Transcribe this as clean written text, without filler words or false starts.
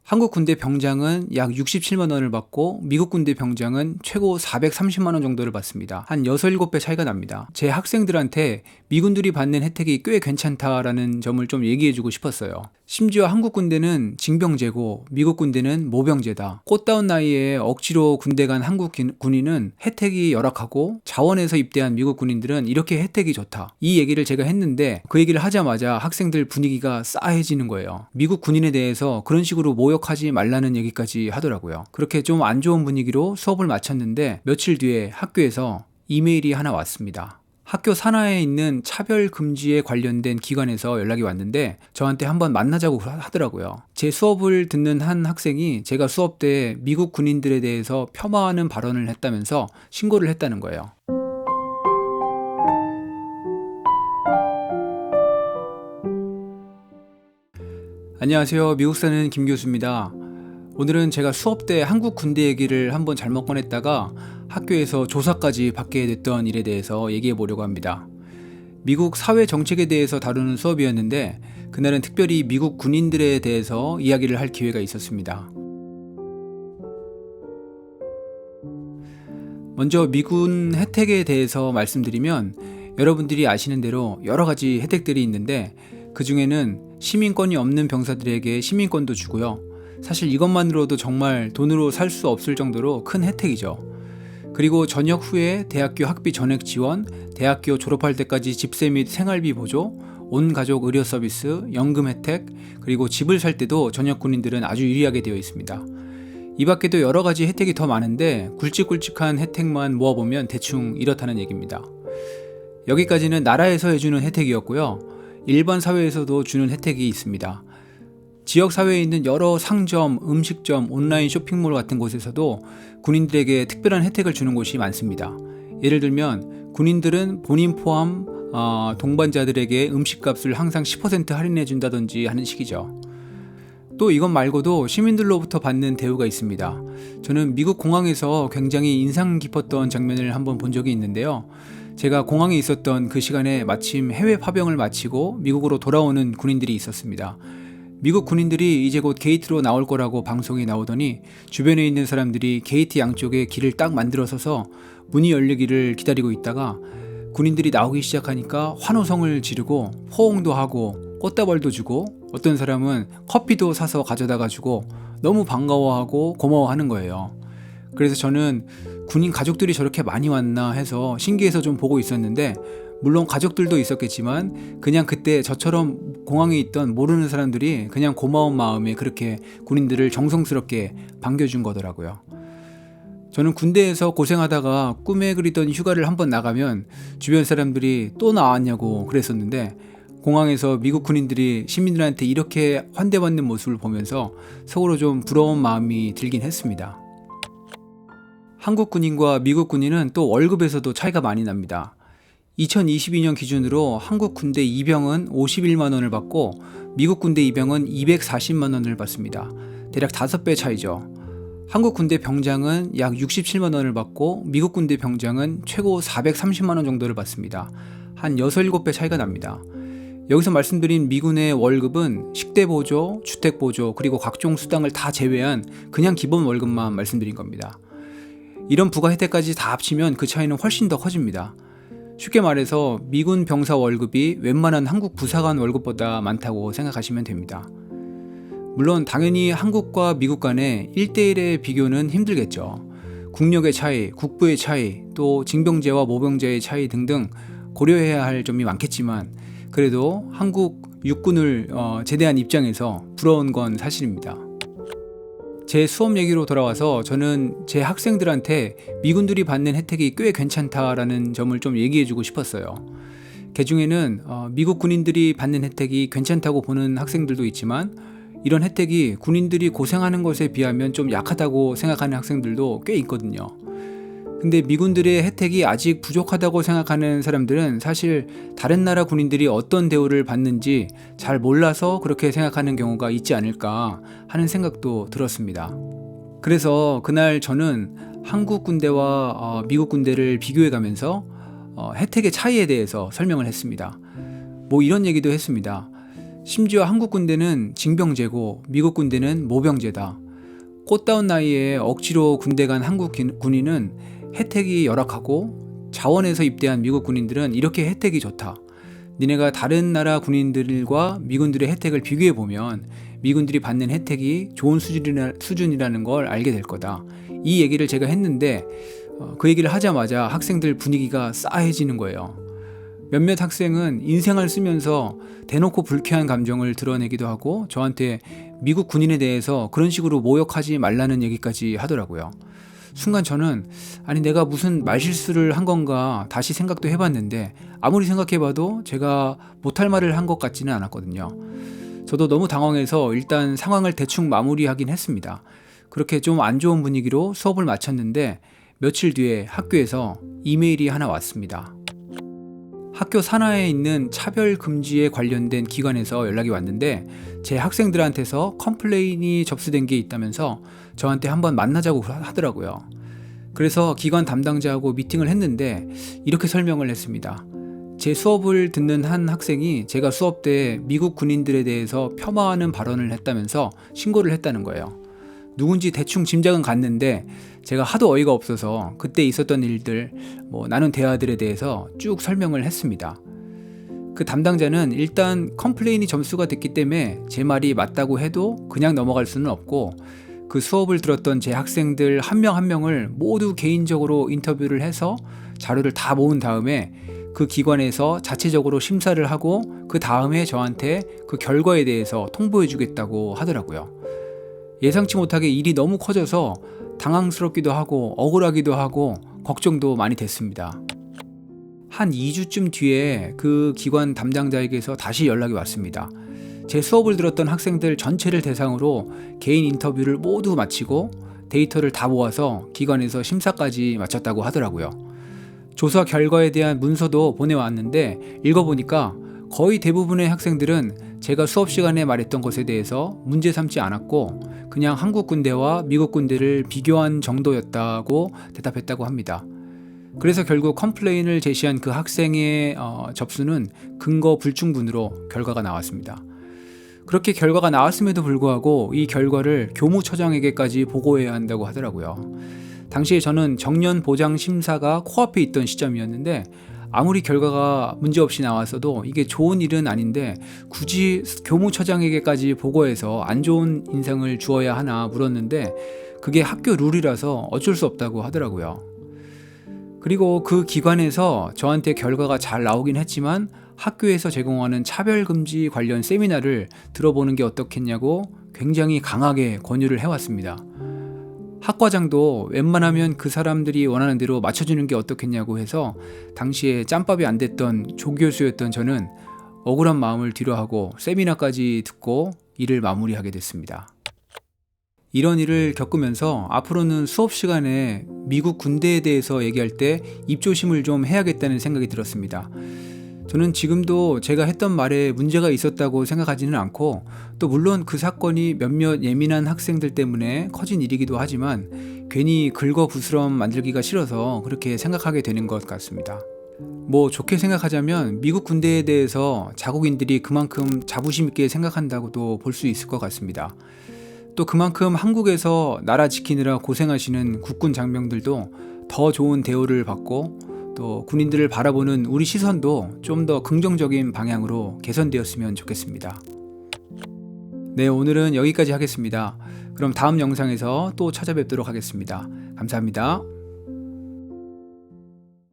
한국 군대 병장은 약 67만 원을 받고 미국 군대 병장은 최고 430만 원 정도를 받습니다. 한 6, 7배 차이가 납니다. 제 학생들한테 미군들이 받는 혜택이 꽤 괜찮다라는 점을 좀 얘기해주고 싶었어요. 심지어 한국 군대는 징병제고 미국 군대는 모병제다. 꽃다운 나이에 억지로 군대 간 한국 군인은 혜택이 열악하고 자원에서 입대한 미국 군인들은 이렇게 혜택이 좋다. 이 얘기를 제가 했는데 그 얘기를 하자마자 학생들 분위기가 싸해지는 거예요. 미국 군인에 대해서 그런 식으로 모욕하지 말라는 얘기까지 하더라고요. 그렇게 좀 안 좋은 분위기로 수업을 마쳤는데 며칠 뒤에 학교에서 이메일이 하나 왔습니다. 학교 산하에 있는 차별 금지에 관련된 기관에서 연락이 왔는데 저한테 한번 만나자고 하더라고요. 제 수업을 듣는 한 학생이 제가 수업 때 미국 군인들에 대해서 폄하하는 발언을 했다면서 신고를 했다는 거예요. 안녕하세요. 미국 사는 김 교수입니다. 오늘은 제가 수업 때 한국 군대 얘기를 한번 잘못 꺼냈다가 학교에서 조사까지 받게 됐던 일에 대해서 얘기해 보려고 합니다. 미국 사회 정책에 대해서 다루는 수업이었는데 그날은 특별히 미국 군인들에 대해서 이야기를 할 기회가 있었습니다. 먼저 미군 혜택에 대해서 말씀드리면 여러분들이 아시는 대로 여러 가지 혜택들이 있는데 그 중에는 시민권이 없는 병사들에게 시민권도 주고요. 사실 이것만으로도 정말 돈으로 살 수 없을 정도로 큰 혜택이죠. 그리고 전역 후에 대학교 학비 전액 지원, 대학교 졸업할 때까지 집세 및 생활비 보조, 온 가족 의료 서비스, 연금 혜택, 그리고 집을 살 때도 전역 군인들은 아주 유리하게 되어 있습니다. 이 밖에도 여러 가지 혜택이 더 많은데 굵직굵직한 혜택만 모아보면 대충 이렇다는 얘기입니다. 여기까지는 나라에서 해주는 혜택이었고요. 일반 사회에서도 주는 혜택이 있습니다. 지역사회에 있는 여러 상점, 음식점, 온라인 쇼핑몰 같은 곳에서도 군인들에게 특별한 혜택을 주는 곳이 많습니다. 예를 들면 군인들은 본인 포함 동반자들에게 음식값을 항상 10% 할인해 준다든지 하는 식이죠. 또 이것 말고도 시민들로부터 받는 대우가 있습니다. 저는 미국 공항에서 굉장히 인상 깊었던 장면을 한번 본 적이 있는데요. 제가 공항에 있었던 그 시간에 마침 해외 파병을 마치고 미국으로 돌아오는 군인들이 있었습니다. 미국 군인들이 이제 곧 게이트로 나올 거라고 방송이 나오더니 주변에 있는 사람들이 게이트 양쪽에 길을 딱 만들어서서 문이 열리기를 기다리고 있다가 군인들이 나오기 시작하니까 환호성을 지르고 호응도 하고 꽃다발도 주고 어떤 사람은 커피도 사서 가져다가 주고 너무 반가워하고 고마워하는 거예요. 그래서 저는 군인 가족들이 저렇게 많이 왔나 해서 신기해서 좀 보고 있었는데 물론 가족들도 있었겠지만 그냥 그때 저처럼 공항에 있던 모르는 사람들이 그냥 고마운 마음에 그렇게 군인들을 정성스럽게 반겨준 거더라고요. 저는 군대에서 고생하다가 꿈에 그리던 휴가를 한번 나가면 주변 사람들이 또 나왔냐고 그랬었는데 공항에서 미국 군인들이 시민들한테 이렇게 환대받는 모습을 보면서 속으로 좀 부러운 마음이 들긴 했습니다. 한국 군인과 미국 군인은 또 월급에서도 차이가 많이 납니다. 2022년 기준으로 한국 군대 이병은 51만 원을 받고 미국 군대 이병은 240만 원을 받습니다. 대략 5배 차이죠. 한국 군대 병장은 약 67만 원을 받고 미국 군대 병장은 최고 430만 원 정도를 받습니다. 한 6, 7배 차이가 납니다. 여기서 말씀드린 미군의 월급은 식대 보조, 주택 보조, 그리고 각종 수당을 다 제외한 그냥 기본 월급만 말씀드린 겁니다. 이런 부가 혜택까지 다 합치면 그 차이는 훨씬 더 커집니다. 쉽게 말해서 미군 병사 월급이 웬만한 한국 부사관 월급보다 많다고 생각하시면 됩니다. 물론 당연히 한국과 미국 간의 1대1의 비교는 힘들겠죠. 국력의 차이, 국부의 차이, 또 징병제와 모병제의 차이 등등 고려해야 할 점이 많겠지만 그래도 한국 육군을 제대한 입장에서 부러운 건 사실입니다. 제 수업 얘기로 돌아와서 저는 제 학생들한테 미군들이 받는 혜택이 꽤 괜찮다라는 점을 좀 얘기해주고 싶었어요. 그 중에는 미국 군인들이 받는 혜택이 괜찮다고 보는 학생들도 있지만 이런 혜택이 군인들이 고생하는 것에 비하면 좀 약하다고 생각하는 학생들도 꽤 있거든요. 근데 미군들의 혜택이 아직 부족하다고 생각하는 사람들은 사실 다른 나라 군인들이 어떤 대우를 받는지 잘 몰라서 그렇게 생각하는 경우가 있지 않을까 하는 생각도 들었습니다. 그래서 그날 저는 한국 군대와 미국 군대를 비교해 가면서 혜택의 차이에 대해서 설명을 했습니다. 뭐 이런 얘기도 했습니다. 심지어 한국 군대는 징병제고 미국 군대는 모병제다. 꽃다운 나이에 억지로 군대 간 한국 군인은 혜택이 열악하고 자원에서 입대한 미국 군인들은 이렇게 혜택이 좋다. 니네가 다른 나라 군인들과 미군들의 혜택을 비교해 보면 미군들이 받는 혜택이 좋은 수준이라는 걸 알게 될 거다. 이 얘기를 제가 했는데 그 얘기를 하자마자 학생들 분위기가 싸해지는 거예요. 몇몇 학생은 인생을 쓰면서 대놓고 불쾌한 감정을 드러내기도 하고 저한테 미국 군인에 대해서 그런 식으로 모욕하지 말라는 얘기까지 하더라고요. 순간 저는 아니 내가 무슨 말실수를 한 건가 다시 생각도 해봤는데 아무리 생각해봐도 제가 못할 말을 한 것 같지는 않았거든요. 저도 너무 당황해서 일단 상황을 대충 마무리하긴 했습니다. 그렇게 좀 안 좋은 분위기로 수업을 마쳤는데 며칠 뒤에 학교에서 이메일이 하나 왔습니다. 학교 산하에 있는 차별 금지에 관련된 기관에서 연락이 왔는데 제 학생들한테서 컴플레인이 접수된 게 있다면서 저한테 한번 만나자고 하더라고요. 그래서 기관 담당자하고 미팅을 했는데 이렇게 설명을 했습니다. 제 수업을 듣는 한 학생이 제가 수업 때 미국 군인들에 대해서 폄하하는 발언을 했다면서 신고를 했다는 거예요. 누군지 대충 짐작은 갔는데 제가 하도 어이가 없어서 그때 있었던 일들, 나눈 대화들에 대해서 쭉 설명을 했습니다. 그 담당자는 일단 컴플레인이 점수가 됐기 때문에 제 말이 맞다고 해도 그냥 넘어갈 수는 없고 그 수업을 들었던 제 학생들 한 명 한 명을 모두 개인적으로 인터뷰를 해서 자료를 다 모은 다음에 그 기관에서 자체적으로 심사를 하고 그 다음에 저한테 그 결과에 대해서 통보해 주겠다고 하더라고요. 예상치 못하게 일이 너무 커져서 당황스럽기도 하고 억울하기도 하고 걱정도 많이 됐습니다. 한 2주쯤 뒤에 그 기관 담당자에게서 다시 연락이 왔습니다. 제 수업을 들었던 학생들 전체를 대상으로 개인 인터뷰를 모두 마치고 데이터를 다 모아서 기관에서 심사까지 마쳤다고 하더라고요. 조사 결과에 대한 문서도 보내왔는데 읽어보니까 거의 대부분의 학생들은 제가 수업 시간에 말했던 것에 대해서 문제 삼지 않았고 그냥 한국 군대와 미국 군대를 비교한 정도였다고 대답했다고 합니다. 그래서 결국 컴플레인을 제시한 그 학생의 접수는 근거 불충분으로 결과가 나왔습니다. 그렇게 결과가 나왔음에도 불구하고 이 결과를 교무처장에게까지 보고해야 한다고 하더라고요. 당시에 저는 정년 보장 심사가 코앞에 있던 시점이었는데 아무리 결과가 문제없이 나왔어도 이게 좋은 일은 아닌데 굳이 교무처장에게까지 보고해서 안 좋은 인상을 주어야 하나 물었는데 그게 학교 룰이라서 어쩔 수 없다고 하더라고요. 그리고 그 기관에서 저한테 결과가 잘 나오긴 했지만 학교에서 제공하는 차별금지 관련 세미나를 들어보는 게 어떻겠냐고 굉장히 강하게 권유를 해왔습니다. 학과장도 웬만하면 그 사람들이 원하는 대로 맞춰주는 게 어떻겠냐고 해서 당시에 짬밥이 안 됐던 조교수였던 저는 억울한 마음을 뒤로하고 세미나까지 듣고 일을 마무리하게 됐습니다. 이런 일을 겪으면서 앞으로는 수업 시간에 미국 군대에 대해서 얘기할 때 입조심을 좀 해야겠다는 생각이 들었습니다. 저는 지금도 제가 했던 말에 문제가 있었다고 생각하지는 않고 또 물론 그 사건이 몇몇 예민한 학생들 때문에 커진 일이기도 하지만 괜히 긁어부스럼 만들기가 싫어서 그렇게 생각하게 되는 것 같습니다. 좋게 생각하자면 미국 군대에 대해서 자국인들이 그만큼 자부심 있게 생각한다고도 볼 수 있을 것 같습니다. 또 그만큼 한국에서 나라 지키느라 고생하시는 국군 장병들도 더 좋은 대우를 받고 또 군인들을 바라보는 우리 시선도 좀 더 긍정적인 방향으로 개선되었으면 좋겠습니다. 네, 오늘은 여기까지 하겠습니다. 그럼 다음 영상에서 또 찾아뵙도록 하겠습니다. 감사합니다.